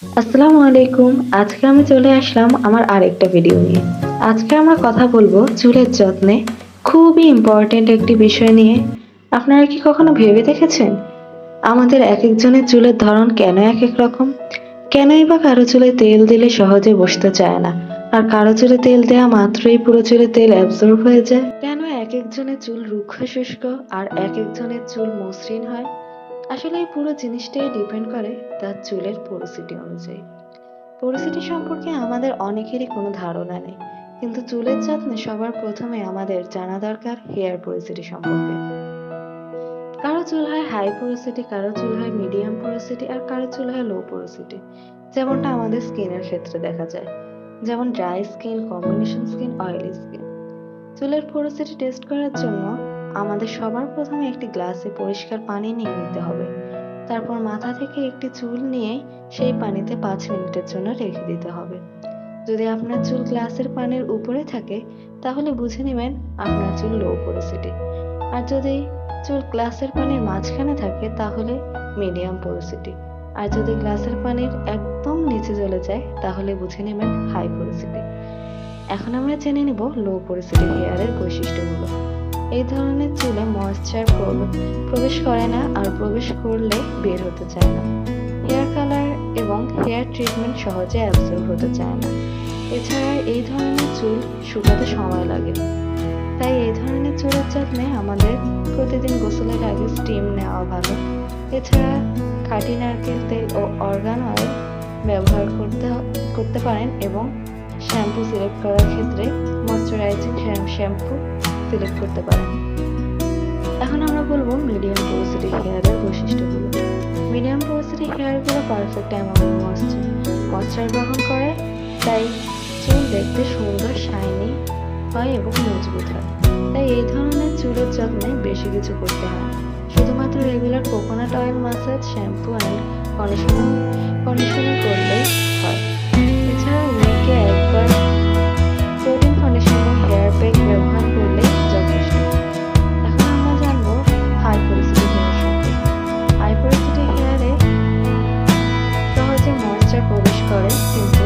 আসসালামু আলাইকুম। আজকে আমি চলে আসলাম আমার আরেকটা ভিডিও নিয়ে। আজকে আমরা কথা বলবো চুলের যত্নে খুবই ইম্পর্ট্যান্ট একটি বিষয় নিয়ে। আপনারা কি কখনো ভেবে দেখেছেন আমাদের একেকজনের চুলের ধরন কেন একেক রকম? কেনই বা কারো চুলে তেল দিলে সহজে বসতে চায় না, আর কারো চুলে তেল দেওয়া মাত্রই পুরো চুলে তেল অ্যাবজর্ব হয়ে যায়? কেন একেকজনের চুল রুক্ষ শুষ্ক আর একেকজনের চুল মসৃণ হয়? আসলে এই পুরো জিনিসটাই ডিপেন্ড করে তার চুলের পোরোসিটি অনুযায়ী। পোরোসিটি সম্পর্কে আমাদের অনেকেরই কোনো ধারণা নেই, কিন্তু চুলের যত্নে সবার প্রথমে আমাদের জানা দরকার হেয়ার পোরোসিটি সম্পর্কে। কারো চুল হয় হাই পোরোসিটি, কারো চুল হয় মিডিয়াম পোরোসিটি, আর কারো চুল হয় লো পোরোসিটি। যেমনটা আমাদের স্কিনের ক্ষেত্রে দেখা যায়, যেমন dry skin, combination skin, oily skin. চুলের পোরোসিটি টেস্ট করার জন্য আমাদের সবার প্রথমে একটি গ্লাসে পরিষ্কার পানি নিয়ে নিতে হবে। তারপর মাথা থেকে একটি চুল নিয়ে সেই পানিতে 5 মিনিটের জন্য রেখে দিতে হবে। যদি আপনার চুল গ্লাসের পানির উপরে থাকে, তাহলে বুঝে নেবেন আপনার চুল লো পোরোসিটি। আর যদি চুল গ্লাসের পানির মাঝখানে থাকে, তাহলে মিডিয়াম পোরোসিটি। আর যদি গ্লাসের পানির একদম নিচে চলে যায়, তাহলে বুঝে নেবেন হাই পোরোসিটি। এখন আমরা জেনে নিব লো পোরোসিটি হেয়ারের বৈশিষ্ট্যগুলো। এই ধরনের চুলে ময়েশ্চার প্রবেশ করে না, আর প্রবেশ করলে বের হতে চায় না। হেয়ার কালার এবং হেয়ার ট্রিটমেন্ট সহজে অ্যাবজর্ব হতে চায় না। এছাড়া এই ধরনের চুল শুকাতে সময় লাগে। তাই এই ধরনের চুলের যত্নে আমাদের প্রতিদিন গোসলের আগে স্টিম নেওয়া ভালো। এছাড়া খাঁটি নারকেল তেল ও অর্গান অয়েল ব্যবহার করতে পারেন, এবং শ্যাম্পু সিলেক্ট করার ক্ষেত্রে ময়শ্চারাইজিং শ্যাম্পু সিলেক্ট করতে পারেন। এখন আমরা বলবো মিডিয়াম পোরোসিটি হেয়ারের বৈশিষ্ট্যগুলো। মিডিয়াম পোরোসিটি হেয়ারগুলো পারফেক্ট অ্যামাউন্ট ময়েশ্চার গ্রহণ করে, তাই চুল দেখতে সুন্দর, শাইনি হয় এবং মজবুত হয়। তাই এই ধরনের চুলের যত্নে বেশি কিছু করতে হয় না। শুধুমাত্র regular coconut oil massage, shampoo and conditioner করলেই হয়। এছাড়া উইকে একবার প্রোটিন কন্ডিশনার হেয়ার প্যাক ব্যবহার করলে যথেষ্ট। এখন আমরা জানবো হাই পোরোসিটি হেয়ার সম্পর্কে। হাই পোরোসিটি হেয়ারে সহজে ময়েশ্চার প্রবেশ করে, কিন্তু